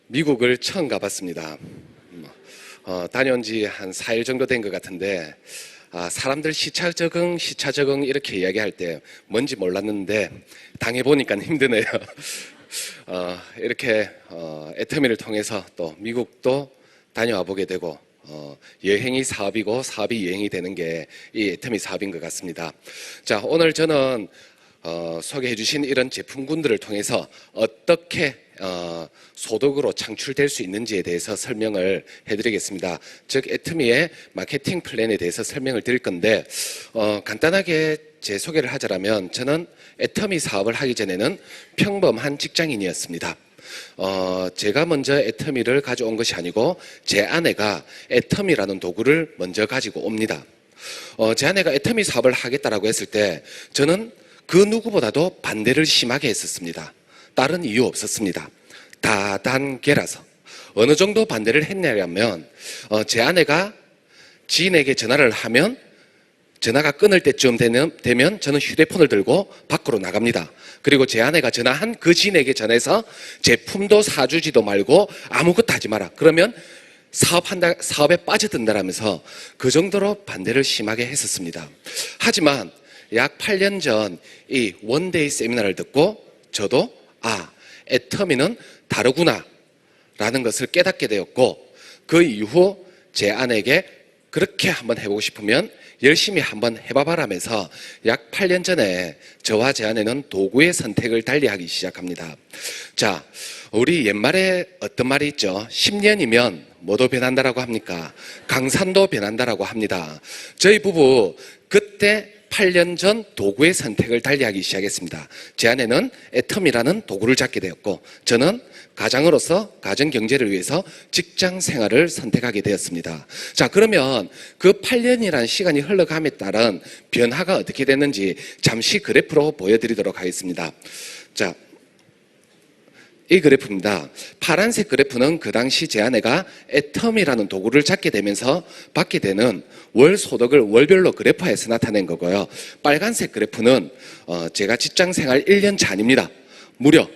미국을 처음 가봤습니다. 다녀온 지 한 4일 정도 된 것 같은데, 사람들 시차 적응 이렇게 이야기할 때 뭔지 몰랐는데 당해보니까 힘드네요. 이렇게 애터미를 통해서 또 미국도 다녀와 보게 되고, 여행이 사업이고 사업이 여행이 되는 게 이 애터미 사업인 것 같습니다. 자, 오늘 저는 소개해 주신 이런 제품군들을 통해서 어떻게 소득으로 창출될 수 있는지에 대해서 설명을 해드리겠습니다. 즉 애터미의 마케팅 플랜에 대해서 설명을 드릴 건데, 간단하게 제 소개를 하자면 저는 애터미 사업을 하기 전에는 평범한 직장인이었습니다. 제가 먼저 애터미를 가져온 것이 아니고 제 아내가 애터미라는 도구를 먼저 가지고 옵니다. 제 아내가 애터미 사업을 하겠다라고 했을 때 저는 그 누구보다도 반대를 심하게 했었습니다. 다른 이유 없었습니다. 다단계라서. 어느 정도 반대를 했냐면, 제 아내가 지인에게 전화를 하면 전화가 끊을 때쯤 되면 저는 휴대폰을 들고 밖으로 나갑니다. 그리고 제 아내가 전화한 그 지인에게 전해서 제품도 사주지도 말고 아무것도 하지 마라. 그러면 사업에 빠져든다라면서 그 정도로 반대를 심하게 했었습니다. 하지만 약 8년 전 이 원데이 세미나를 듣고 저도 애터미는 다르구나 라는 것을 깨닫게 되었고, 그 이후 제 아내에게 그렇게 한번 해보고 싶으면 열심히 한번 해봐라면서 약 8년 전에 저와 제 아내는 도구의 선택을 달리하기 시작합니다. 자, 우리 옛말에 어떤 말이 있죠? 10년이면 뭐도 변한다라고 합니까? 강산도 변한다라고 합니다. 저희 부부 그때 8년 전 도구의 선택을 달리하기 시작했습니다. 제 아내는 애터미라는 도구를 잡게 되었고, 저는 가장으로서 가정 경제를 위해서 직장 생활을 선택하게 되었습니다. 자, 그러면 그 8년이라는 시간이 흘러감에 따른 변화가 어떻게 됐는지 잠시 그래프로 보여드리도록 하겠습니다. 자, 이 그래프입니다. 파란색 그래프는 그 당시 제 아내가 애터미라는 도구를 잡게 되면서 받게 되는 월 소득을 월별로 그래프화해서 나타낸 거고요. 빨간색 그래프는 제가 직장 생활 1년 차입니다. 무려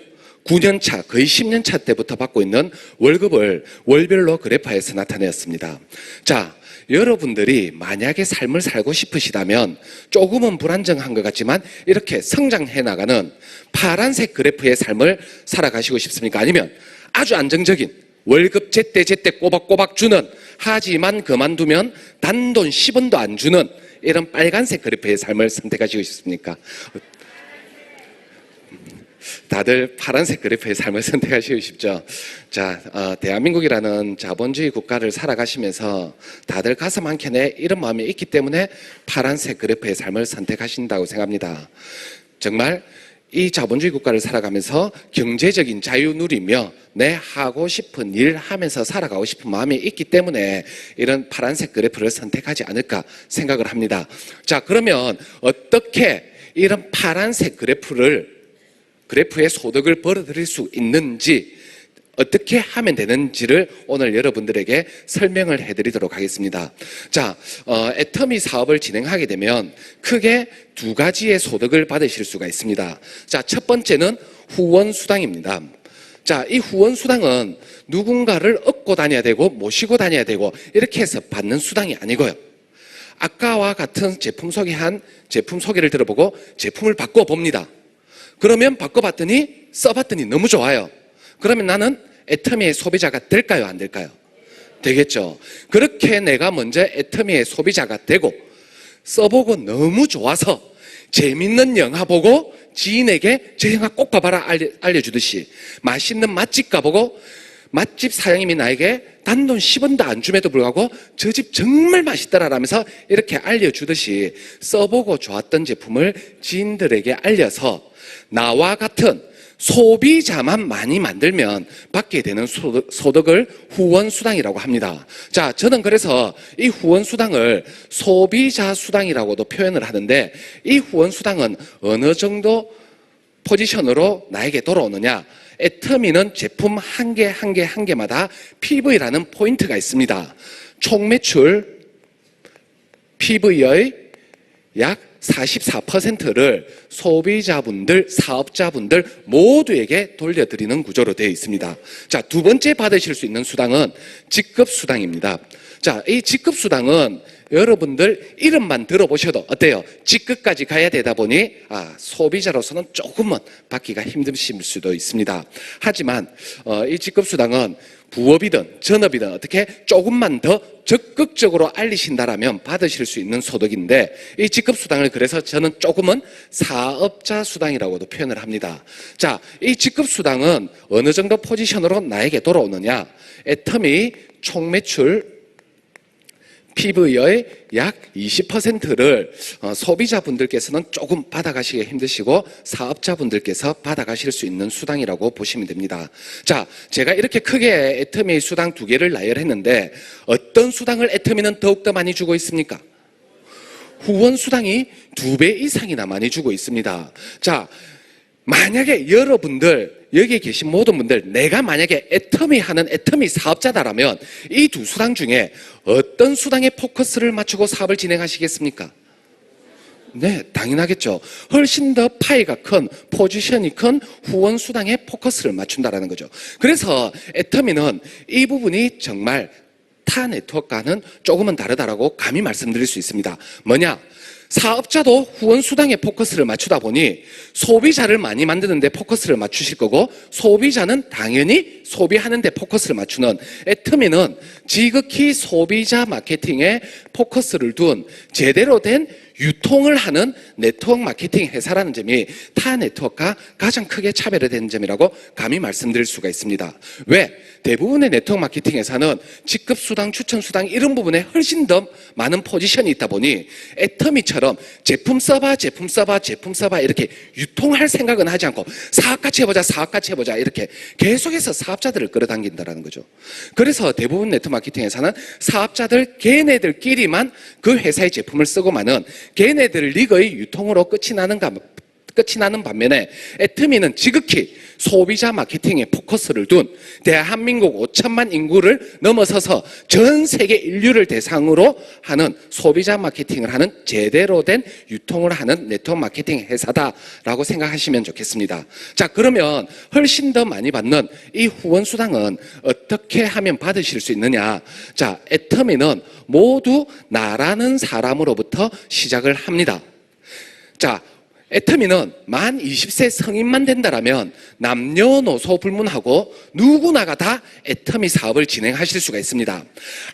9년 차, 거의 10년 차 때부터 받고 있는 월급을 월별로 그래프화해서 나타내었습니다. 자, 여러분들이 만약에 삶을 살고 싶으시다면 조금은 불안정한 것 같지만 이렇게 성장해 나가는 파란색 그래프의 삶을 살아가시고 싶습니까? 아니면 아주 안정적인 월급 제때 꼬박꼬박 주는, 하지만 그만두면 단돈 10원도 안 주는 이런 빨간색 그래프의 삶을 선택하시고 싶습니까? 다들 파란색 그래프의 삶을 선택하시고 싶죠. 자, 대한민국이라는 자본주의 국가를 살아가시면서 다들 가슴 한켠에 이런 마음이 있기 때문에 파란색 그래프의 삶을 선택하신다고 생각합니다. 정말 이 자본주의 국가를 살아가면서 경제적인 자유 누리며 내 하고 싶은 일 하면서 살아가고 싶은 마음이 있기 때문에 이런 파란색 그래프를 선택하지 않을까 생각을 합니다. 자, 그러면 어떻게 이런 파란색 그래프의 소득을 벌어들일 수 있는지, 어떻게 하면 되는지를 오늘 여러분들에게 설명을 해드리도록 하겠습니다. 자, 애터미 사업을 진행하게 되면 크게 두 가지의 소득을 받으실 수가 있습니다. 자, 첫 번째는 후원수당입니다. 자, 이 후원수당은 누군가를 얻고 다녀야 되고 모시고 다녀야 되고 이렇게 해서 받는 수당이 아니고요. 아까와 같은 제품 소개를 들어보고 제품을 바꿔봅니다. 그러면 바꿔봤더니 써봤더니 너무 좋아요. 그러면 나는 애터미의 소비자가 될까요? 안 될까요? 되겠죠. 그렇게 내가 먼저 애터미의 소비자가 되고 써보고 너무 좋아서 재밌는 영화 보고 지인에게 저 영화 꼭 봐봐라 알려주듯이, 맛있는 맛집 가보고 맛집 사장님이 나에게 단돈 10원도 안 줌에도 불구하고 저 집 정말 맛있더라라면서 이렇게 알려주듯이 써보고 좋았던 제품을 지인들에게 알려서 나와 같은 소비자만 많이 만들면 받게 되는 소득을 후원수당이라고 합니다. 자, 저는 그래서 이 후원수당을 소비자수당이라고도 표현을 하는데, 이 후원수당은 어느 정도 포지션으로 나에게 돌아오느냐, 애터미는 제품 한 개마다 PV라는 포인트가 있습니다. 총 매출 PV의 약 44%를 소비자분들, 사업자분들 모두에게 돌려드리는 구조로 되어 있습니다. 자, 두 번째 받으실 수 있는 수당은 직급수당입니다. 자, 이 직급수당은 여러분들 이름만 들어보셔도 어때요? 직급까지 가야 되다 보니 소비자로서는 조금은 받기가 힘드실 수도 있습니다. 하지만 이 직급수당은 부업이든 전업이든 어떻게 조금만 더 적극적으로 알리신다라면 받으실 수 있는 소득인데, 이 직급수당을 그래서 저는 조금은 사업자 수당이라고도 표현을 합니다. 자, 이 직급수당은 어느 정도 포지션으로 나에게 돌아오느냐? 애터미 총매출 PV의 약 20%를 소비자분들께서는 조금 받아가시기 힘드시고 사업자분들께서 받아가실 수 있는 수당이라고 보시면 됩니다. 자, 제가 이렇게 크게 애터미 수당 두 개를 나열했는데 어떤 수당을 애터미는 더욱더 많이 주고 있습니까? 후원 수당이 2배 이상이나 많이 주고 있습니다. 자, 만약에 여러분들 여기에 계신 모든 분들, 내가 만약에 애터미 하는 애터미 사업자다라면 이 두 수당 중에 어떤 수당에 포커스를 맞추고 사업을 진행하시겠습니까? 네, 당연하겠죠. 훨씬 더 파이가 큰, 포지션이 큰 후원 수당에 포커스를 맞춘다라는 거죠. 그래서 애터미는 이 부분이 정말 타 네트워크와는 조금은 다르다라고 감히 말씀드릴 수 있습니다. 뭐냐? 사업자도 후원 수당에 포커스를 맞추다 보니 소비자를 많이 만드는데 포커스를 맞추실 거고, 소비자는 당연히 소비하는 데 포커스를 맞추는, 애터미는 지극히 소비자 마케팅에 포커스를 둔 제대로 된 유통을 하는 네트워크 마케팅 회사라는 점이 타 네트워크가 가장 크게 차별화되는 점이라고 감히 말씀드릴 수가 있습니다. 왜? 대부분의 네트워크 마케팅 회사는 직급수당, 추천수당 이런 부분에 훨씬 더 많은 포지션이 있다 보니 애터미처럼 제품 써봐 이렇게 유통할 생각은 하지 않고 사업같이 해보자 이렇게 계속해서 사업자들을 끌어당긴다는 거죠. 그래서 대부분 네트워크 마케팅 회사는 사업자들 걔네들끼리만 그 회사의 제품을 쓰고만은 걔네들 리그의 유통으로 끝이 나는 반면에 애터미는 지극히 소비자 마케팅에 포커스를 둔 대한민국 5천만 인구를 넘어서서 전 세계 인류를 대상으로 하는 소비자 마케팅을 하는 제대로 된 유통을 하는 네트워크 마케팅 회사다라고 생각하시면 좋겠습니다. 자, 그러면 훨씬 더 많이 받는 이 후원 수당은 어떻게 하면 받으실 수 있느냐? 자, 애터미는 모두 나라는 사람으로부터 시작을 합니다. 자, 애터미는 만 20세 성인만 된다라면 남녀노소 불문하고 누구나가 다 애터미 사업을 진행하실 수가 있습니다.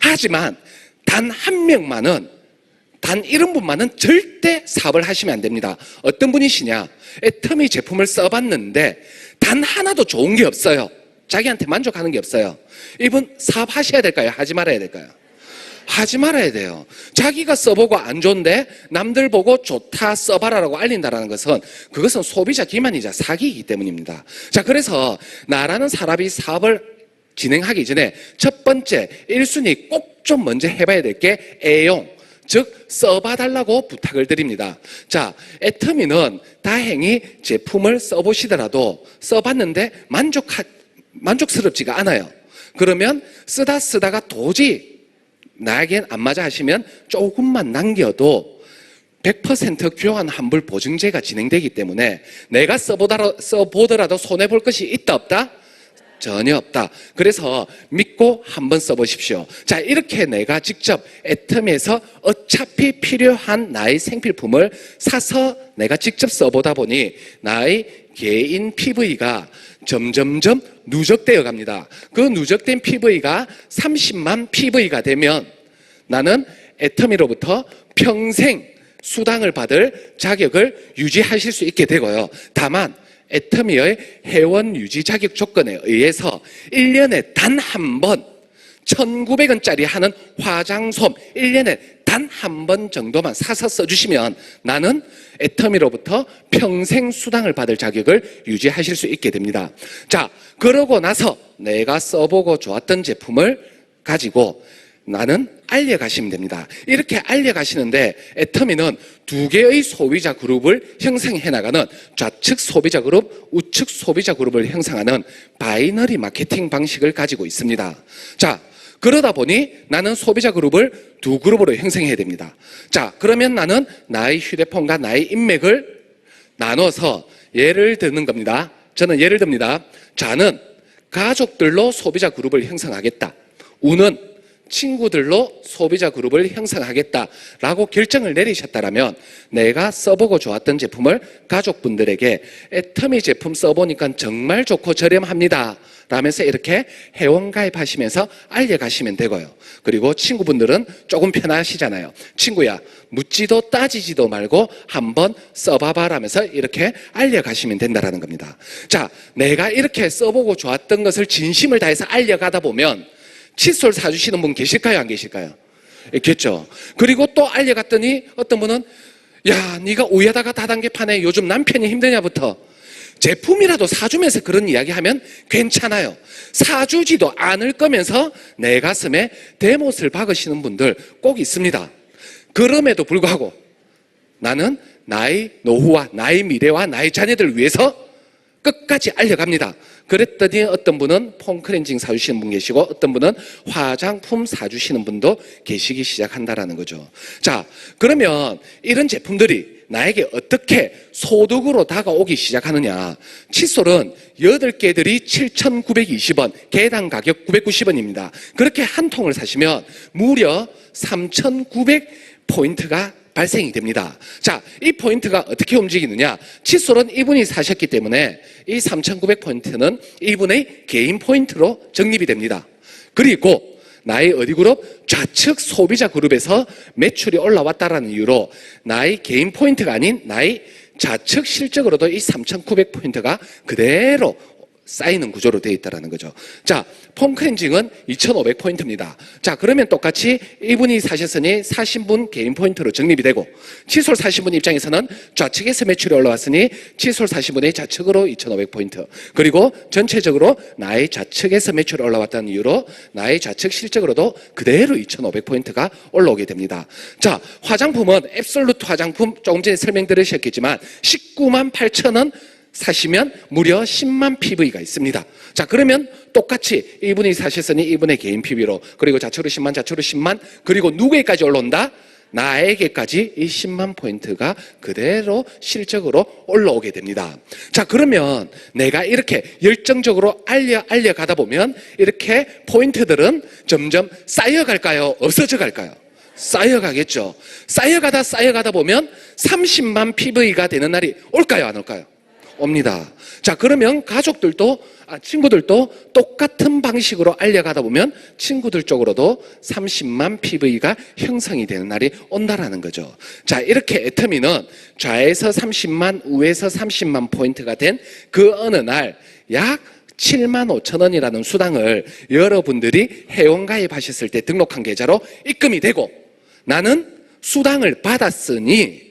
하지만 단 한 명만은, 단 이런 분만은 절대 사업을 하시면 안 됩니다. 어떤 분이시냐? 애터미 제품을 써봤는데 단 하나도 좋은 게 없어요. 자기한테 만족하는 게 없어요. 이분 사업하셔야 될까요? 하지 말아야 될까요? 하지 말아야 돼요. 자기가 써보고 안 좋은데 남들 보고 좋다 써봐라라고 알린다는 것은 그것은 소비자 기만이자 사기이기 때문입니다. 자, 그래서 나라는 사람이 사업을 진행하기 전에 첫 번째 1순위 꼭 좀 먼저 해봐야 될 게 애용, 즉 써봐달라고 부탁을 드립니다. 자, 애터미는 다행히 제품을 써보시더라도 써봤는데 만족스럽지가 않아요. 그러면 쓰다가 도저히 나에겐 안 맞아 하시면 조금만 남겨도 100% 교환 환불 보증제가 진행되기 때문에 내가 써보더라도 손해볼 것이 있다 없다? 전혀 없다. 그래서 믿고 한번 써보십시오. 자, 이렇게 내가 직접 애터미에서 어차피 필요한 나의 생필품을 사서 내가 직접 써보다 보니 나의 개인 PV가 점점점 누적되어 갑니다. 그 누적된 PV가 30만 PV가 되면 나는 애터미로부터 평생 수당을 받을 자격을 유지하실 수 있게 되고요. 다만 애터미의 회원 유지 자격 조건에 의해서 1년에 단 한 번 1,900원짜리 하는 화장솜 1년에 단 한 번 정도만 사서 써주시면 나는 애터미로부터 평생 수당을 받을 자격을 유지하실 수 있게 됩니다. 자, 그러고 나서 내가 써보고 좋았던 제품을 가지고 나는 알려가시면 됩니다. 이렇게 알려가시는데 애터미는 두 개의 소비자 그룹을 형성해 나가는 좌측 소비자 그룹, 우측 소비자 그룹을 형성하는 바이너리 마케팅 방식을 가지고 있습니다. 자, 그러다 보니 나는 소비자 그룹을 두 그룹으로 형성해야 됩니다. 자, 그러면 나는 나의 휴대폰과 나의 인맥을 나눠서 예를 드는 겁니다. 저는 예를 듭니다. 자는 가족들로 소비자 그룹을 형성하겠다. 우는 친구들로 소비자 그룹을 형성하겠다라고 결정을 내리셨다라면 내가 써보고 좋았던 제품을 가족분들에게 애터미 제품 써보니까 정말 좋고 저렴합니다 라면서 이렇게 회원가입하시면서 알려가시면 되고요. 그리고 친구분들은 조금 편하시잖아요. 친구야, 묻지도 따지지도 말고 한번 써봐봐 라면서 이렇게 알려가시면 된다는 겁니다. 자, 내가 이렇게 써보고 좋았던 것을 진심을 다해서 알려가다 보면 칫솔 사주시는 분 계실까요? 안 계실까요? 있겠죠. 그리고 또 알려갔더니 어떤 분은 야, 네가 우에다가 다단계 파네. 요즘 남편이 힘드냐부터 제품이라도 사주면서 그런 이야기하면 괜찮아요. 사주지도 않을 거면서 내 가슴에 대못을 박으시는 분들 꼭 있습니다. 그럼에도 불구하고 나는 나의 노후와 나의 미래와 나의 자녀들을 위해서 끝까지 알려갑니다. 그랬더니 어떤 분은 폼클렌징 사주시는 분 계시고 어떤 분은 화장품 사주시는 분도 계시기 시작한다라는 거죠. 자, 그러면 이런 제품들이 나에게 어떻게 소득으로 다가오기 시작하느냐. 칫솔은 8개들이 7,920원, 개당 가격 990원입니다. 그렇게 한 통을 사시면 무려 3,900포인트가 발생이 됩니다. 자, 이 포인트가 어떻게 움직이느냐. 칫솔은 이분이 사셨기 때문에 이 3,900포인트는 이분의 개인 포인트로 적립이 됩니다. 그리고 나의 어디 그룹? 좌측 소비자 그룹에서 매출이 올라왔다라는 이유로 나의 개인 포인트가 아닌 나의 좌측 실적으로도 이 3,900포인트가 그대로 쌓이는 구조로 되어 있다는 거죠. 자, 폼클렌징은 2,500포인트입니다. 자, 그러면 똑같이 이분이 사셨으니 사신 분 개인 포인트로 적립이 되고 칫솔 사신 분 입장에서는 좌측에서 매출이 올라왔으니 칫솔 사신 분의 좌측으로 2,500포인트, 그리고 전체적으로 나의 좌측에서 매출이 올라왔다는 이유로 나의 좌측 실적으로도 그대로 2,500포인트가 올라오게 됩니다. 자, 화장품은 앱솔루트 화장품 조금 전에 설명 들으셨겠지만 19만 8천원 사시면 무려 10만 PV가 있습니다. 자, 그러면 똑같이 이분이 사셨으니 이분의 개인 PV로, 그리고 좌측으로 10만, 좌측으로 10만, 그리고 누구에게까지 올라온다? 나에게까지 이 10만 포인트가 그대로 실적으로 올라오게 됩니다. 자, 그러면 내가 이렇게 열정적으로 알려가다 보면 이렇게 포인트들은 점점 쌓여갈까요? 없어져 갈까요? 쌓여가겠죠. 쌓여가다 보면 30만 PV가 되는 날이 올까요? 안 올까요? 옵니다. 자, 그러면 가족들도, 친구들도 똑같은 방식으로 알려가다 보면 친구들 쪽으로도 30만 PV가 형성이 되는 날이 온다라는 거죠. 자, 이렇게 애터미는 좌에서 30만, 우에서 30만 포인트가 된 그 어느 날 약 7만 5천 원이라는 수당을 여러분들이 회원가입하셨을 때 등록한 계좌로 입금이 되고 나는 수당을 받았으니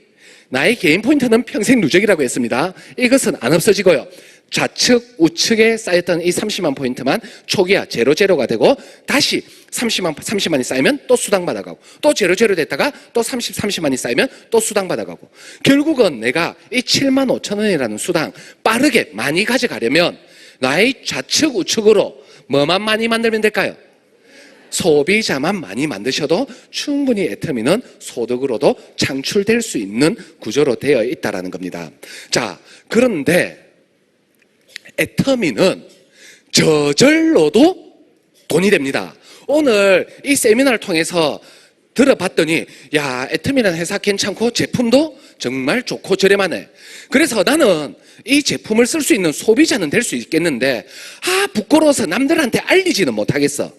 나의 개인 포인트는 평생 누적이라고 했습니다. 이것은 안 없어지고요. 좌측, 우측에 쌓였던 이 30만 포인트만 초기화 제로제로가 되고 다시 30만이 쌓이면 또 수당 받아가고 또 제로제로 됐다가 또 30만이 쌓이면 또 수당 받아가고 결국은 내가 이 7만 5천 원이라는 수당 빠르게 많이 가져가려면 나의 좌측, 우측으로 뭐만 많이 만들면 될까요? 소비자만 많이 만드셔도 충분히 애터미는 소득으로도 창출될 수 있는 구조로 되어 있다는 겁니다. 자, 그런데 애터미는 저절로도 돈이 됩니다. 오늘 이 세미나를 통해서 들어봤더니 야, 애터미라는 회사 괜찮고 제품도 정말 좋고 저렴하네. 그래서 나는 이 제품을 쓸 수 있는 소비자는 될 수 있겠는데 부끄러워서 남들한테 알리지는 못하겠어.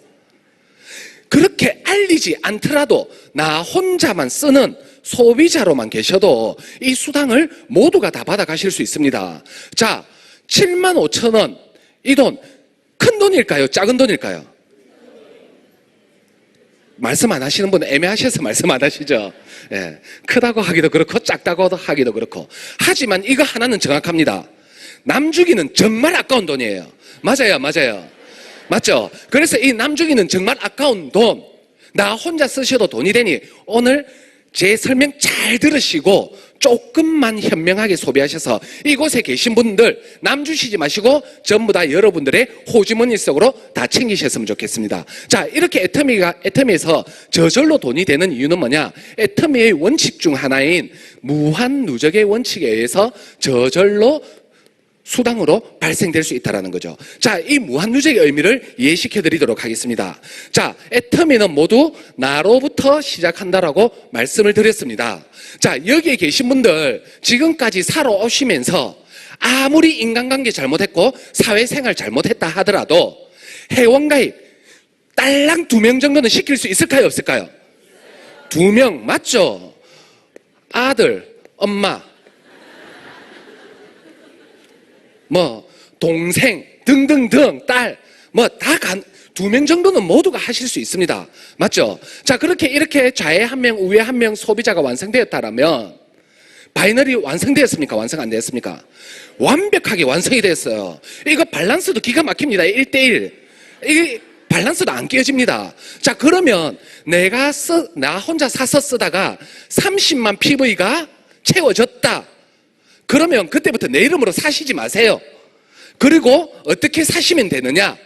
그렇게 알리지 않더라도 나 혼자만 쓰는 소비자로만 계셔도 이 수당을 모두가 다 받아가실 수 있습니다. 자, 7만 5천 원, 이 돈 큰 돈일까요? 작은 돈일까요? 말씀 안 하시는 분 애매하셔서 말씀 안 하시죠? 예, 크다고 하기도 그렇고 작다고 하기도 그렇고. 하지만 이거 하나는 정확합니다. 남 주기는 정말 아까운 돈이에요. 맞아요. 맞죠? 그래서 이 남주기는 정말 아까운 돈, 나 혼자 쓰셔도 돈이 되니 오늘 제 설명 잘 들으시고 조금만 현명하게 소비하셔서 이곳에 계신 분들 남 주시지 마시고 전부 다 여러분들의 호주머니 속으로 다 챙기셨으면 좋겠습니다. 자, 이렇게 애터미에서 저절로 돈이 되는 이유는 뭐냐? 애터미의 원칙 중 하나인 무한 누적의 원칙에 의해서 저절로 수당으로 발생될 수 있다는 거죠. 자, 이 무한누적의 의미를 이해시켜 드리도록 하겠습니다. 자, 애터미는 모두 나로부터 시작한다라고 말씀을 드렸습니다. 자, 여기에 계신 분들 지금까지 살아오시면서 아무리 인간관계 잘못했고 사회생활 잘못했다 하더라도 회원가입 딸랑 2명 정도는 시킬 수 있을까요? 없을까요? 2명 맞죠? 아들, 엄마, 동생 등등등 딸 다 2명 정도는 모두가 하실 수 있습니다. 맞죠? 자, 그렇게 이렇게 좌에 1명 우에 1명 소비자가 완성되었다라면 바이너리 완성되었습니까? 완성 안 되었습니까? 완벽하게 완성이 됐어요. 이거 밸런스도 기가 막힙니다. 1대1 이게 밸런스도 안 깨집니다. 자, 그러면 나 혼자 사서 쓰다가 30만 PV가 채워졌다. 그러면 그때부터 내 이름으로 사시지 마세요. 그리고 어떻게 사시면 되느냐?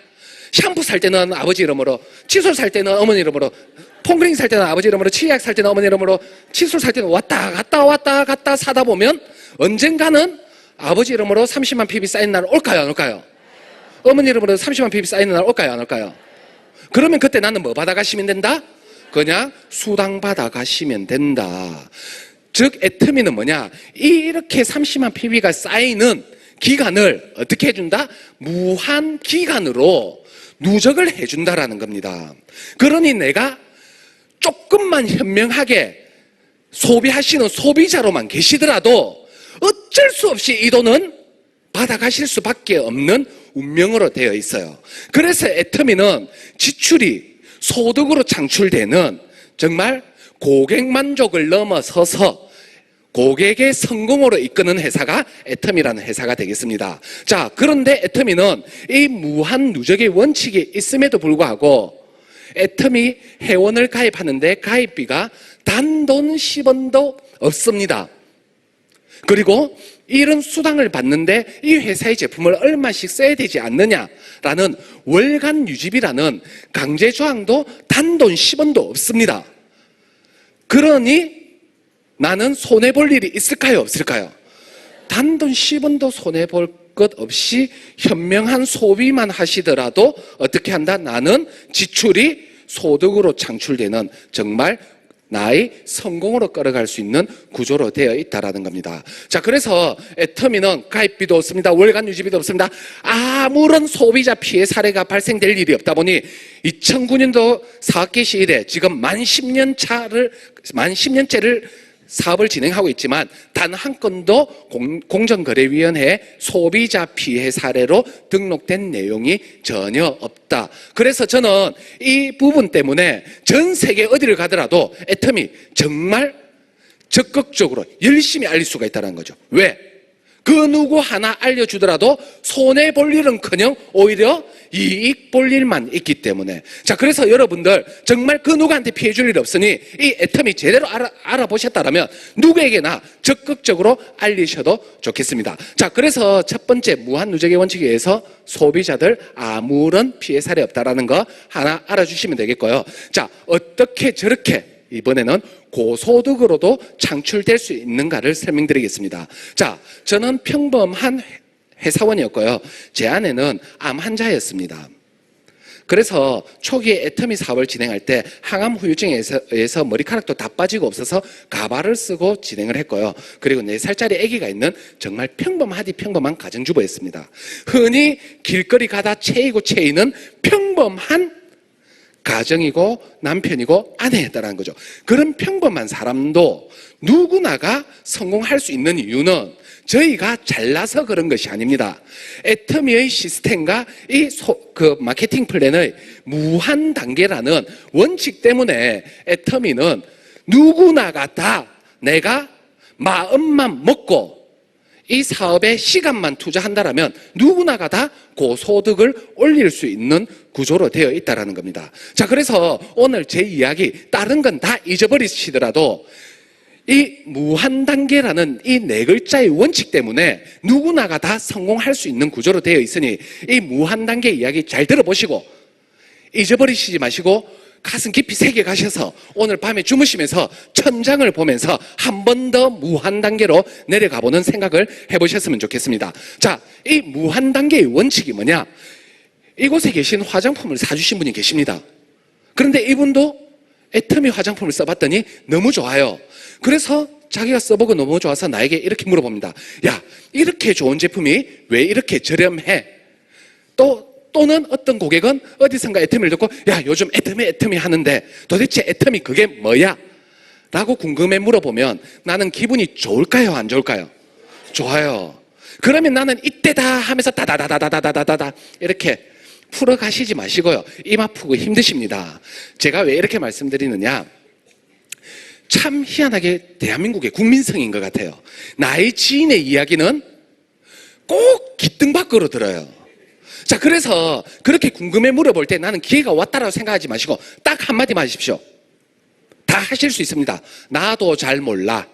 샴푸 살 때는 아버지 이름으로, 칫솔 살 때는 어머니 이름으로, 폼크림 살 때는 아버지 이름으로, 치약 살 때는 어머니 이름으로, 칫솔 살 때는 왔다 갔다 사다 보면 언젠가는 아버지 이름으로 30만 PV 쌓인 날 올까요? 안 올까요? 어머니 이름으로 30만 PV 쌓인 날 올까요? 안 올까요? 그러면 그때 나는 뭐 받아가시면 된다? 그냥 수당 받아가시면 된다. 즉 애터미는 뭐냐? 이렇게 30만 PV가 쌓이는 기간을 어떻게 해준다? 무한 기간으로 누적을 해준다라는 겁니다. 그러니 내가 조금만 현명하게 소비하시는 소비자로만 계시더라도 어쩔 수 없이 이 돈은 받아가실 수밖에 없는 운명으로 되어 있어요. 그래서 애터미는 지출이 소득으로 창출되는 정말 고객 만족을 넘어서서 고객의 성공으로 이끄는 회사가 애터미라는 회사가 되겠습니다. 자, 그런데 애터미는 이 무한 누적의 원칙이 있음에도 불구하고 애터미 회원을 가입하는데 가입비가 단돈 10원도 없습니다. 그리고 이런 수당을 받는데 이 회사의 제품을 얼마씩 써야 되지 않느냐라는 월간 유지비라는 강제 조항도 단돈 10원도 없습니다. 그러니 나는 손해볼 일이 있을까요? 없을까요? 단돈 10원도 손해볼 것 없이 현명한 소비만 하시더라도 어떻게 한다? 나는 지출이 소득으로 창출되는 정말 나의 성공으로 끌어갈 수 있는 구조로 되어 있다는 겁니다. 자, 그래서 애터미는 가입비도 없습니다. 월간 유지비도 없습니다. 아무런 소비자 피해 사례가 발생될 일이 없다 보니 2009년도 사업 개시 이래 지금 만 10년째를 사업을 진행하고 있지만 단 한 건도 공정거래위원회에 소비자 피해 사례로 등록된 내용이 전혀 없다. 그래서 저는 이 부분 때문에 전 세계 어디를 가더라도 애터미 정말 적극적으로 열심히 알릴 수가 있다는 거죠. 왜? 그 누구 하나 알려주더라도 손해볼 일은커녕 오히려 이익 볼 일만 있기 때문에. 자, 그래서 여러분들 정말 그 누구한테 피해 줄 일이 없으니 이 애터미 제대로 알아보셨다면 누구에게나 적극적으로 알리셔도 좋겠습니다. 자, 그래서 첫 번째 무한누적의 원칙에 의해서 소비자들 아무런 피해 사례 없다라는 거 하나 알아주시면 되겠고요. 자, 어떻게 저렇게 이번에는 고소득으로도 창출될 수 있는가를 설명드리겠습니다. 자, 저는 평범한 회사원이었고요. 제 아내는 암 환자였습니다. 그래서 초기에 애터미 사업을 진행할 때 항암 후유증에 의해서 머리카락도 다 빠지고 없어서 가발을 쓰고 진행을 했고요. 그리고 4살짜리 아기가 있는 정말 평범한 가정주부였습니다. 흔히 길거리 가다 체이는 평범한 가정이고 남편이고 아내였다는 거죠. 그런 평범한 사람도 누구나가 성공할 수 있는 이유는 저희가 잘나서 그런 것이 아닙니다. 애터미의 시스템과 그 마케팅 플랜의 무한 단계라는 원칙 때문에 애터미는 누구나가 다 내가 마음만 먹고 이 사업에 시간만 투자한다라면 누구나가 다 고소득을 올릴 수 있는 구조로 되어 있다는 겁니다. 자, 그래서 오늘 제 이야기 다른 건 다 잊어버리시더라도 이 무한단계라는 이 네 글자의 원칙 때문에 누구나가 다 성공할 수 있는 구조로 되어 있으니 이 무한단계 이야기 잘 들어보시고 잊어버리시지 마시고 가슴 깊이 새겨 가셔서 오늘 밤에 주무시면서 천장을 보면서 한 번 더 무한단계로 내려가보는 생각을 해보셨으면 좋겠습니다. 자, 이 무한단계의 원칙이 뭐냐? 이곳에 계신 화장품을 사주신 분이 계십니다. 그런데 이분도 애터미 화장품을 써봤더니 너무 좋아요. 그래서 자기가 써보고 너무 좋아서 나에게 이렇게 물어봅니다. 야, 이렇게 좋은 제품이 왜 이렇게 저렴해? 또는 어떤 고객은 어디선가 애터미를 듣고 야, 요즘 애터미 하는데 도대체 애터미 그게 뭐야? 라고 궁금해 물어보면 나는 기분이 좋을까요? 안 좋을까요? 좋아요. 그러면 나는 이때다 하면서 다다다다다다다다 이렇게 풀어가시지 마시고요. 입 아프고 힘드십니다. 제가 왜 이렇게 말씀드리느냐? 참 희한하게 대한민국의 국민성인 것 같아요. 나의 지인의 이야기는 꼭 깃등 밖으로 들어요. 자, 그래서 그렇게 궁금해 물어볼 때 나는 기회가 왔다라고 생각하지 마시고 딱 한마디만 하십시오. 다 하실 수 있습니다. 나도 잘 몰라.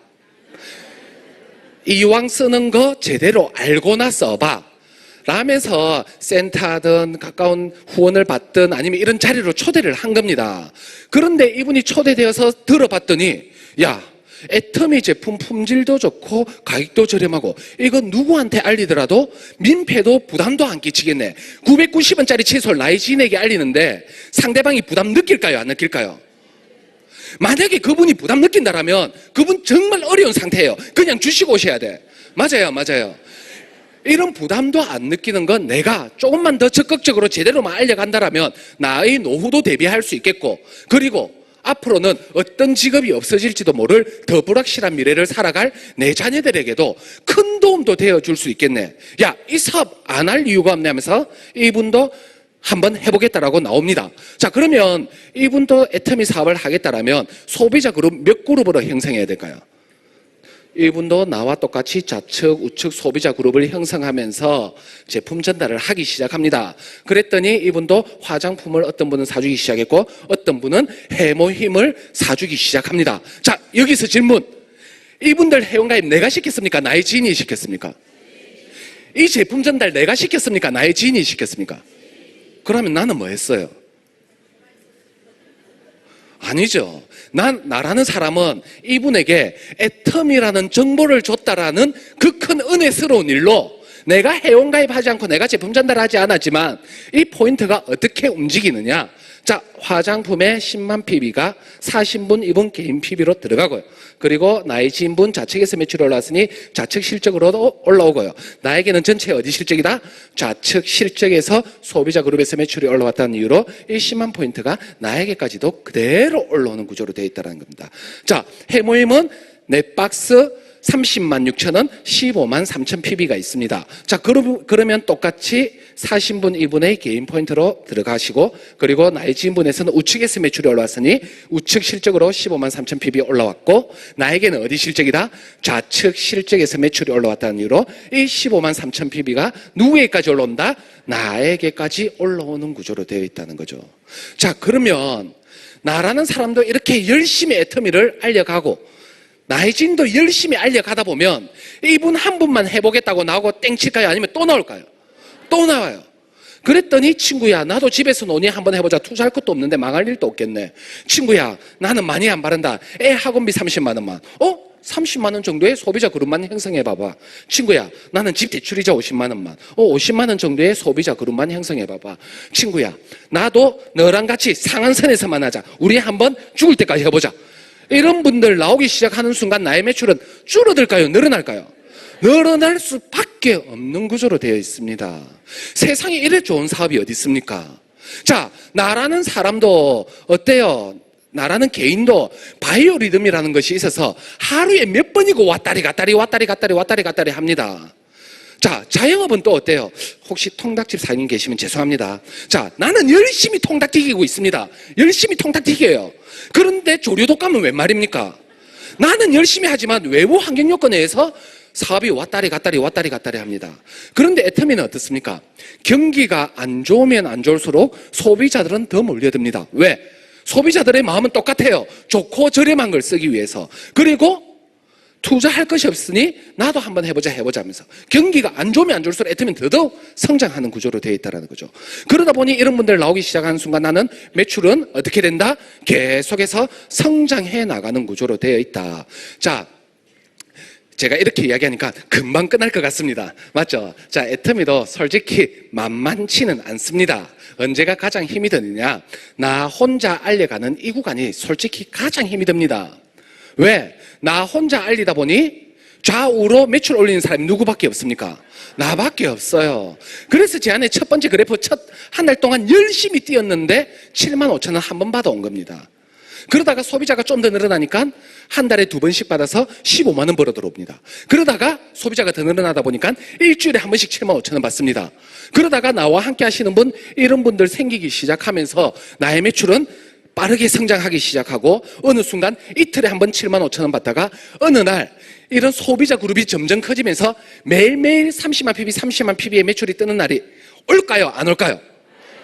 이왕 쓰는 거 제대로 알고나 써봐. 라면서 센터든 가까운 후원을 받든 아니면 이런 자리로 초대를 한 겁니다. 그런데 이분이 초대되어서 들어봤더니 야, 애터미 제품 품질도 좋고 가격도 저렴하고 이거 누구한테 알리더라도 민폐도 부담도 안 끼치겠네. 990원짜리 칫솔 나의 지인에게 알리는데 상대방이 부담 느낄까요? 안 느낄까요? 만약에 그분이 부담 느낀다라면 그분 정말 어려운 상태예요. 그냥 주시고 오셔야 돼. 맞아요. 이런 부담도 안 느끼는 건 내가 조금만 더 적극적으로 제대로만 알려간다라면 나의 노후도 대비할 수 있겠고, 그리고 앞으로는 어떤 직업이 없어질지도 모를 더 불확실한 미래를 살아갈 내 자녀들에게도 큰 도움도 되어줄 수 있겠네. 야, 이 사업 안 할 이유가 없네 하면서 이분도 한번 해보겠다라고 나옵니다. 자, 그러면 이분도 애터미 사업을 하겠다라면 소비자 그룹 몇 그룹으로 형성해야 될까요? 이분도 나와 똑같이 좌측, 우측 소비자 그룹을 형성하면서 제품 전달을 하기 시작합니다. 그랬더니 이분도 화장품을 어떤 분은 사주기 시작했고 어떤 분은 해모힘을 사주기 시작합니다. 자, 여기서 질문. 이분들 회원가입 내가 시켰습니까? 나의 지인이 시켰습니까? 이 제품 전달 내가 시켰습니까? 나의 지인이 시켰습니까? 그러면 나는 뭐 했어요? 아니죠. 나라는 사람은 이분에게 애터미라는 정보를 줬다라는 그 큰 은혜스러운 일로 내가 회원가입하지 않고 내가 제품 전달하지 않았지만 이 포인트가 어떻게 움직이느냐. 자, 화장품의 10만 PB가 40분 이분 개인 PB로 들어가고요. 그리고 나의 지인분 좌측에서 매출이 올라왔으니 좌측 실적으로도 올라오고요. 나에게는 전체 어디 실적이다? 좌측 실적에서 소비자 그룹에서 매출이 올라왔다는 이유로 이 10만 포인트가 나에게까지도 그대로 올라오는 구조로 되어 있다는 겁니다. 자, 해모임은 넷박스 30만 6천 원, 15만 3천 PB가 있습니다. 자, 그러면 똑같이 40분 2분의 개인 포인트로 들어가시고, 그리고 나의 지인분에서는 우측에서 매출이 올라왔으니 우측 실적으로 15만 3천 PB 올라왔고, 나에게는 어디 실적이다? 좌측 실적에서 매출이 올라왔다는 이유로 이 15만 3천 PB가 누구에게까지 올라온다? 나에게까지 올라오는 구조로 되어 있다는 거죠. 자, 그러면 나라는 사람도 이렇게 열심히 애터미를 알려가고 나의 지인도 열심히 알려가다 보면 이분 한 분만 해보겠다고 나오고 땡칠까요? 아니면 또 나올까요? 또 나와요. 그랬더니 친구야, 나도 집에서 논의 한번 해보자. 투자할 것도 없는데 망할 일도 없겠네. 친구야, 나는 많이 안 바른다. 애 학원비 30만 원만. 30만 원 정도의 소비자 그룹만 형성해봐봐. 친구야, 나는 집 대출이자 50만 원만. 50만 원 정도의 소비자 그룹만 형성해봐봐. 친구야, 나도 너랑 같이 상한선에서만 하자. 우리 한번 죽을 때까지 해보자. 이런 분들 나오기 시작하는 순간 나의 매출은 줄어들까요? 늘어날까요? 늘어날 수밖에 없는 구조로 되어 있습니다. 세상에 이래 좋은 사업이 어디 있습니까? 자, 나라는 사람도 어때요? 나라는 개인도 바이오리듬이라는 것이 있어서 하루에 몇 번이고 왔다리 갔다리 합니다. 자, 자영업은 또 어때요? 혹시 통닭집 사장님 계시면 죄송합니다. 자, 나는 열심히 통닭 튀기고 있습니다. 열심히 통닭 튀겨요. 그런데 조류독감은 웬 말입니까? 나는 열심히 하지만 외부 환경 요건에 의해서 사업이 왔다리 갔다리 합니다. 그런데 애터미는 어떻습니까? 경기가 안 좋으면 안 좋을수록 소비자들은 더 몰려듭니다. 왜? 소비자들의 마음은 똑같아요. 좋고 저렴한 걸 쓰기 위해서. 그리고 투자할 것이 없으니 나도 한번 해보자 하면서 경기가 안 좋으면 안 좋을수록 애터미는 더더욱 성장하는 구조로 되어 있다는 거죠. 그러다 보니 이런 분들 나오기 시작하는 순간 나는 매출은 어떻게 된다? 계속해서 성장해 나가는 구조로 되어 있다. 자, 제가 이렇게 이야기하니까 금방 끝날 것 같습니다. 맞죠? 자, 애터미도 솔직히 만만치는 않습니다. 언제가 가장 힘이 드느냐? 나 혼자 알려가는 이 구간이 솔직히 가장 힘이 듭니다. 왜? 나 혼자 알리다 보니 좌우로 매출 올리는 사람이 누구밖에 없습니까? 나밖에 없어요. 그래서 제 안에 첫 번째 그래프 한 달 동안 열심히 뛰었는데 7만 5천 원 한 번 받아온 겁니다. 그러다가 소비자가 좀 더 늘어나니까 한 달에 2번씩 받아서 15만 원 벌어 들어옵니다. 그러다가 소비자가 더 늘어나다 보니까 일주일에 한 번씩 7만 5천 원 받습니다. 그러다가 나와 함께 하시는 분, 이런 분들 생기기 시작하면서 나의 매출은 빠르게 성장하기 시작하고 어느 순간 이틀에 한 번 7만 5천 원 받다가 어느 날 이런 소비자 그룹이 점점 커지면서 매일매일 30만 PB, 30만 PB의 매출이 뜨는 날이 올까요? 안 올까요?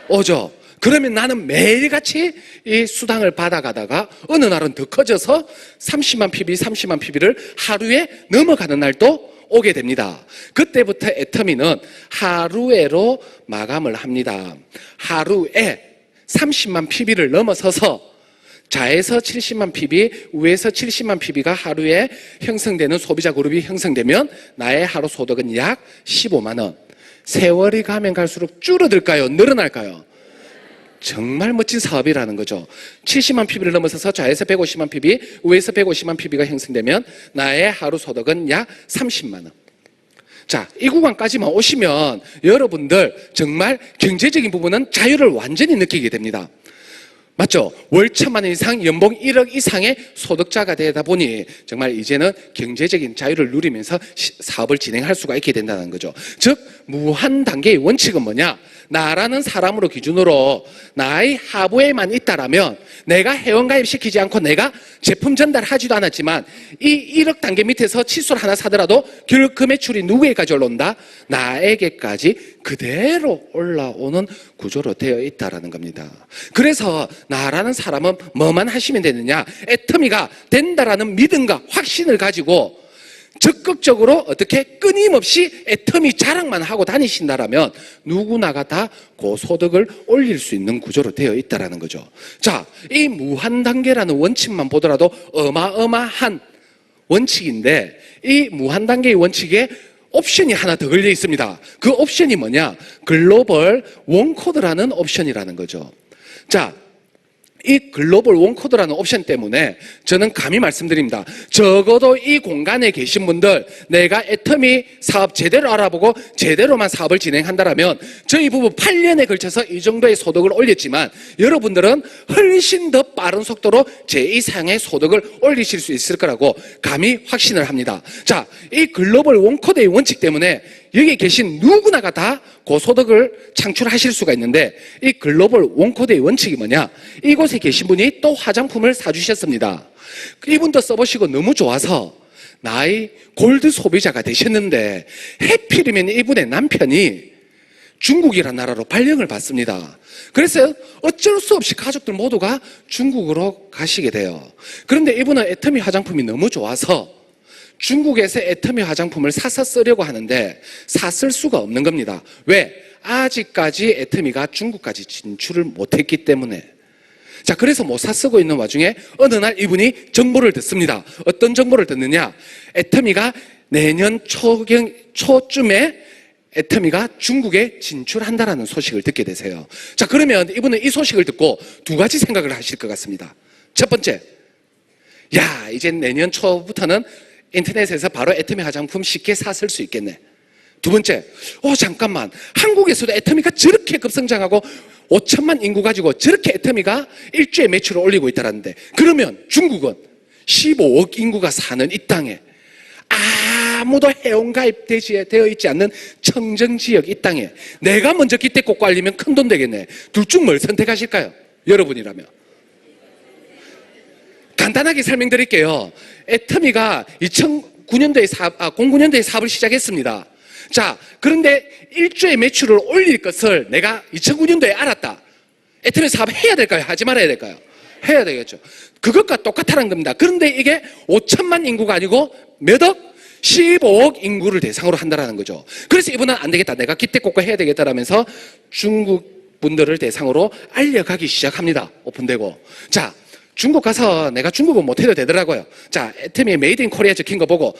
오죠. 그러면 나는 매일같이 이 수당을 받아가다가 어느 날은 더 커져서 30만 PB, 30만 PB를 하루에 넘어가는 날도 오게 됩니다. 그때부터 애터미는 하루에로 마감을 합니다. 하루에 30만 PB를 넘어서서 좌에서 70만 PB, 우에서 70만 PB가 하루에 형성되는 소비자 그룹이 형성되면 나의 하루 소득은 약 15만 원. 세월이 가면 갈수록 줄어들까요? 늘어날까요? 정말 멋진 사업이라는 거죠. 70만 PB를 넘어서서 좌에서 150만 PB, 우에서 150만 PB가 형성되면 나의 하루 소득은 약 30만 원. 자, 이 구간까지만 오시면 여러분들 정말 경제적인 부분은 자유를 완전히 느끼게 됩니다. 맞죠? 월 1,000만 원 이상, 연봉 1억 이상의 소득자가 되다 보니 정말 이제는 경제적인 자유를 누리면서 사업을 진행할 수가 있게 된다는 거죠. 즉, 무한 단계의 원칙은 뭐냐? 나라는 사람으로 기준으로 나의 하부에만 있다라면 내가 회원가입 시키지 않고 내가 제품 전달하지도 않았지만 이 1억 단계 밑에서 칫솔 하나 사더라도 결국 그 매출이 누구에게까지 올라온다? 나에게까지 그대로 올라오는 구조로 되어 있다라는 겁니다. 그래서 나라는 사람은 뭐만 하시면 되느냐? 애터미가 된다라는 믿음과 확신을 가지고 적극적으로 어떻게 끊임없이 애터미 자랑만 하고 다니신다라면 누구나가 다 고소득을 올릴 수 있는 구조로 되어 있다라는 거죠. 자, 이 무한 단계라는 원칙만 보더라도 어마어마한 원칙인데 이 무한 단계의 원칙에 옵션이 하나 더 걸려 있습니다. 그 옵션이 뭐냐? 글로벌 원코드라는 옵션이라는 거죠. 자, 이 글로벌 원코드라는 옵션 때문에 저는 감히 말씀드립니다. 적어도 이 공간에 계신 분들, 내가 애터미 사업 제대로 알아보고 제대로만 사업을 진행한다면 저희 부부 8년에 걸쳐서 이 정도의 소득을 올렸지만 여러분들은 훨씬 더 빠른 속도로 제2상의 소득을 올리실 수 있을 거라고 감히 확신을 합니다. 자, 이 글로벌 원코드의 원칙 때문에 여기 계신 누구나가 다 고소득을 창출하실 수가 있는데 이 글로벌 원코드의 원칙이 뭐냐? 이곳에 계신 분이 또 화장품을 사주셨습니다. 이분도 써보시고 너무 좋아서 나의 골드 소비자가 되셨는데 해필이면 이분의 남편이 중국이라는 나라로 발령을 받습니다. 그래서 어쩔 수 없이 가족들 모두가 중국으로 가시게 돼요. 그런데 이분은 애터미 화장품이 너무 좋아서 중국에서 애터미 화장품을 사서 쓰려고 하는데 샀을 수가 없는 겁니다. 왜? 아직까지 애터미가 중국까지 진출을 못했기 때문에. 자, 그래서 못 사 쓰고 있는 와중에 어느 날 이분이 정보를 듣습니다. 어떤 정보를 듣느냐? 애터미가 내년 초쯤에 애터미가 중국에 진출한다라는 소식을 듣게 되세요. 자, 그러면 이분은 이 소식을 듣고 두 가지 생각을 하실 것 같습니다. 첫 번째, 야, 이제 내년 초부터는 인터넷에서 바로 애터미 화장품 쉽게 샀을 수 있겠네. 두 번째, 잠깐만, 한국에서도 애터미가 저렇게 급성장하고 5천만 인구 가지고 저렇게 애터미가 일주일에 매출을 올리고 있다는데 그러면 중국은 15억 인구가 사는 이 땅에 아무도 회원가입 되어 있지 않는 청정지역 이 땅에 내가 먼저 기대 꽂고 알리면 큰 돈 되겠네. 둘 중 뭘 선택하실까요? 여러분이라면. 간단하게 설명드릴게요. 애터미가 09년도에 사업을 시작했습니다. 자, 그런데 일주일에 매출을 올릴 것을 내가 2009년도에 알았다. 애터미 사업 해야 될까요? 하지 말아야 될까요? 해야 되겠죠. 그것과 똑같다는 겁니다. 그런데 이게 5천만 인구가 아니고 몇 억? 15억 인구를 대상으로 한다라는 거죠. 그래서 이번엔 안 되겠다. 내가 기대꽃과 해야 되겠다라면서 중국 분들을 대상으로 알려가기 시작합니다. 오픈되고. 자, 중국 가서 내가 중국어 못해도 되더라고요. 자, 애터미 메이드 인 코리아 적힌 거 보고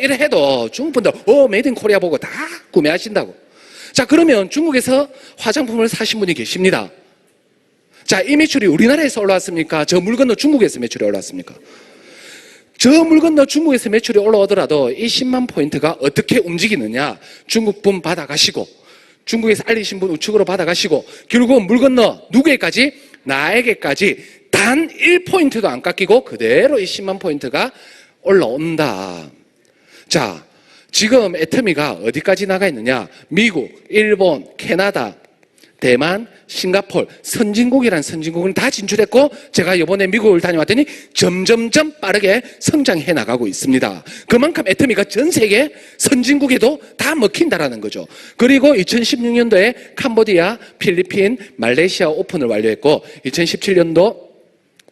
이래 해도 중국 분들 메이드 인 코리아 보고 다 구매하신다고. 자, 그러면 중국에서 화장품을 사신 분이 계십니다. 자, 이 매출이 우리나라에서 올라왔습니까? 저 물 건너 중국에서 매출이 올라왔습니까? 저 물 건너 중국에서 매출이 올라오더라도 이 10만 포인트가 어떻게 움직이느냐? 중국 분 받아가시고 중국에서 알리신 분 우측으로 받아가시고 결국은 물 건너 누구에까지? 나에게까지 단 1포인트도 안 깎이고 그대로 이 10만 포인트가 올라온다. 자, 지금 애터미가 어디까지 나가 있느냐? 미국, 일본, 캐나다, 대만, 싱가포르, 선진국이란 선진국은 다 진출했고 제가 이번에 미국을 다녀왔더니 점점점 빠르게 성장해 나가고 있습니다. 그만큼 애터미가 전 세계 선진국에도 다 먹힌다라는 거죠. 그리고 2016년도에 캄보디아, 필리핀, 말레이시아 오픈을 완료했고 2017년도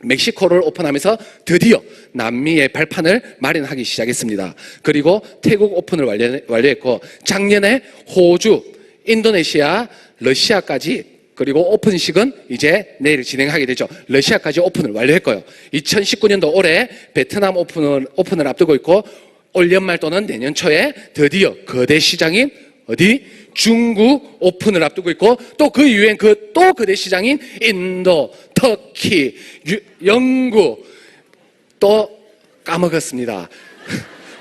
멕시코를 오픈하면서 드디어 남미의 발판을 마련하기 시작했습니다. 그리고 태국 오픈을 완료했고 작년에 호주, 인도네시아, 러시아까지 그리고 오픈식은 이제 내일 진행하게 되죠. 러시아까지 오픈을 완료했고요. 2019년도 올해 베트남 오픈을 앞두고 있고 올 연말 또는 내년 초에 드디어 거대 시장인 어디? 중국 오픈을 앞두고 있고 또 그 이후엔 또 거대 시장인 인도, 터키, 영국 또 까먹었습니다.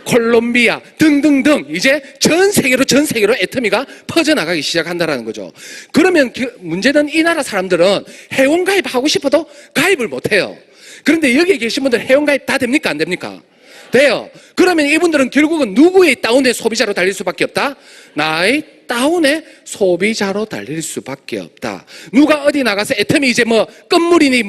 콜롬비아 등등등 이제 전 세계로 애터미가 퍼져나가기 시작한다는 거죠. 그러면 문제는 이 나라 사람들은 회원가입 하고 싶어도 가입을 못해요. 그런데 여기에 계신 분들 회원가입 다 됩니까? 안 됩니까? 돼요. 그러면 이분들은 결국은 누구의 다운의 소비자로 달릴 수밖에 없다? 나의 다운의 소비자로 달릴 수밖에 없다. 누가 어디 나가서 애터미 이제 끝물이니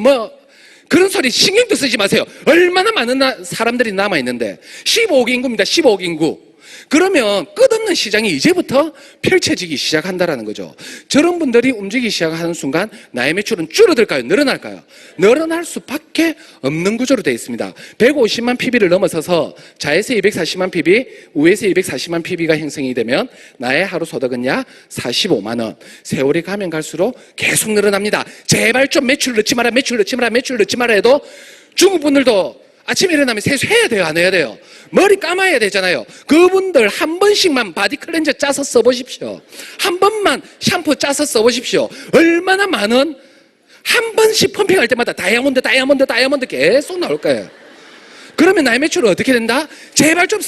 그런 소리 신경도 쓰지 마세요. 얼마나 많은 사람들이 남아있는데 15억 인구입니다. 15억 인구. 그러면 끝없는 시장이 이제부터 펼쳐지기 시작한다는 거죠. 저런 분들이 움직이기 시작하는 순간 나의 매출은 줄어들까요? 늘어날까요? 늘어날 수밖에 없는 구조로 되어 있습니다. 150만 PB를 넘어서서 좌에서 240만 PB, 우에서 240만 PB가 형성이 되면 나의 하루 소득은 약 45만 원. 세월이 가면 갈수록 계속 늘어납니다. 제발 좀 매출 넣지 마라 해도 중국 분들도 아침에 일어나면 세수해야 돼요? 안 해야 돼요? 머리 감아야 되잖아요. 그분들 한 번씩만 바디 클렌저 짜서 써보십시오. 한 번만 샴푸 짜서 써보십시오. 얼마나 많은 한 번씩 펌핑할 때마다 다이아몬드 계속 나올 거예요. 그러면 나의 매출은 어떻게 된다? 제발 좀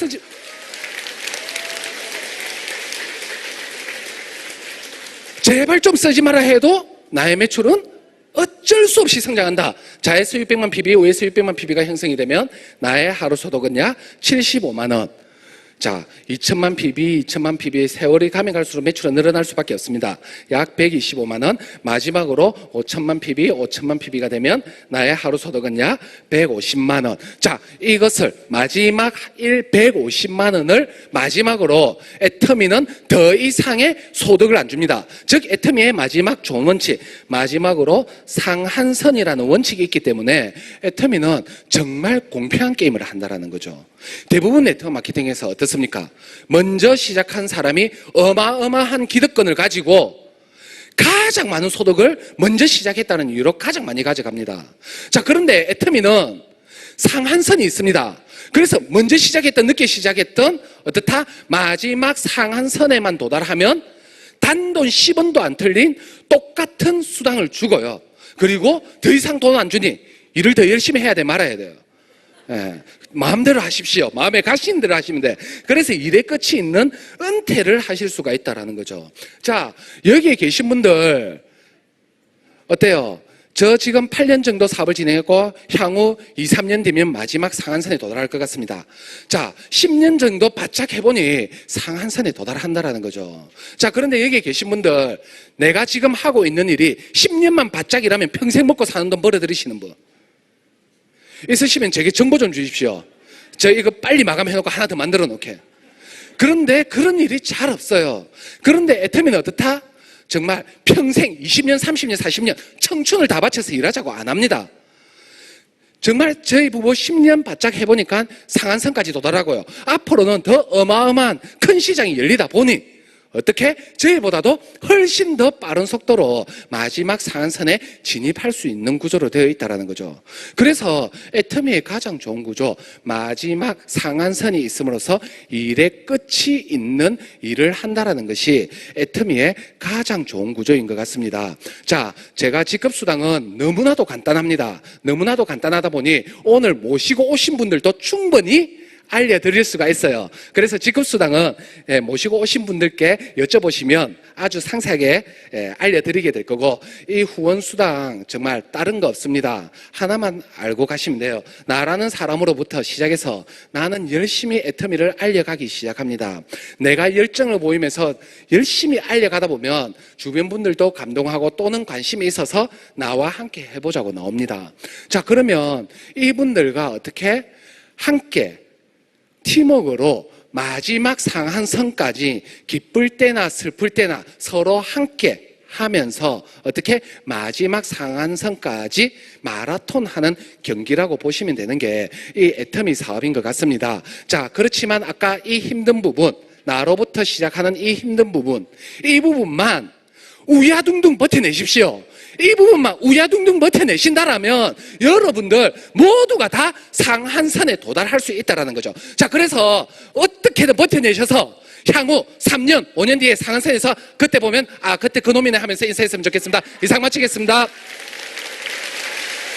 쓰지 마라 해도 나의 매출은 어쩔 수 없이 성장한다. 좌에서 600만 PB, 우에서 600만 PB가 형성이 되면 나의 하루 소득은 약 75만 원. 자, 2천만 PB의 세월이 가면 갈수록 매출은 늘어날 수밖에 없습니다. 약 125만 원. 마지막으로 5천만 PB가 되면 나의 하루 소득은 약 150만 원. 자, 이것을 마지막 150만 원을 마지막으로 애터미는 더 이상의 소득을 안 줍니다. 즉 애터미의 마지막 좋은 원칙, 마지막으로 상한선이라는 원칙이 있기 때문에 애터미는 정말 공평한 게임을 한다는 거죠. 대부분 네트워크 마케팅에서 어떻습니까? 먼저 시작한 사람이 어마어마한 기득권을 가지고 가장 많은 소득을 먼저 시작했다는 이유로 가장 많이 가져갑니다. 자, 그런데 애터미는 상한선이 있습니다. 그래서 먼저 시작했던, 늦게 시작했던 어떻다? 마지막 상한선에만 도달하면 단돈 10원도 안 틀린 똑같은 수당을 주고요. 그리고 더 이상 돈 안 주니 일을 더 열심히 해야 돼, 말아야 돼요. 예, 마음대로 하십시오. 마음에 가시는 대로 하시면 돼. 그래서 일의 끝이 있는 은퇴를 하실 수가 있다는 거죠. 자, 여기에 계신 분들 어때요? 저 지금 8년 정도 사업을 진행했고 향후 2, 3년 뒤면 마지막 상한선에 도달할 것 같습니다. 자, 10년 정도 바짝 해보니 상한선에 도달한다는 거죠. 자, 그런데 여기에 계신 분들 내가 지금 하고 있는 일이 10년만 바짝 일하면 평생 먹고 사는 돈 벌어들이시는 분 있으시면 제게 정보 좀 주십시오. 저 이거 빨리 마감해놓고 하나 더 만들어 놓게. 그런데 그런 일이 잘 없어요. 그런데 애터미는 어떻다? 정말 평생 20년, 30년, 40년 청춘을 다 바쳐서 일하자고 안 합니다. 정말 저희 부부 10년 바짝 해보니까 상한선까지 도달하고요. 앞으로는 더 어마어마한 큰 시장이 열리다 보니 어떻게? 저희보다도 훨씬 더 빠른 속도로 마지막 상한선에 진입할 수 있는 구조로 되어 있다는 거죠. 그래서 애터미의 가장 좋은 구조, 마지막 상한선이 있음으로써 일의 끝이 있는 일을 한다는 것이 애터미의 가장 좋은 구조인 것 같습니다. 자, 제가 직급수당은 너무나도 간단합니다. 너무나도 간단하다 보니 오늘 모시고 오신 분들도 충분히 알려드릴 수가 있어요. 그래서 직급수당은 모시고 오신 분들께 여쭤보시면 아주 상세하게 알려드리게 될 거고, 이 후원수당 정말 다른 거 없습니다. 하나만 알고 가시면 돼요. 나라는 사람으로부터 시작해서 나는 열심히 애터미를 알려가기 시작합니다. 내가 열정을 보이면서 열심히 알려가다 보면 주변 분들도 감동하고 또는 관심이 있어서 나와 함께 해보자고 나옵니다. 자, 그러면 이분들과 어떻게 함께 팀워크로 마지막 상한선까지 기쁠 때나 슬플 때나 서로 함께 하면서 어떻게 마지막 상한선까지 마라톤 하는 경기라고 보시면 되는 게 이 애터미 사업인 것 같습니다. 자, 그렇지만 아까 이 힘든 부분, 나로부터 시작하는 이 힘든 부분, 이 부분만 우야둥둥 버텨내십시오. 이 부분만 우야둥둥 버텨내신다라면 여러분들 모두가 다 상한선에 도달할 수 있다는 거죠. 자, 그래서 어떻게든 버텨내셔서 향후 3년, 5년 뒤에 상한선에서 그때 보면 그때 그놈이네 하면서 인사했으면 좋겠습니다. 이상 마치겠습니다.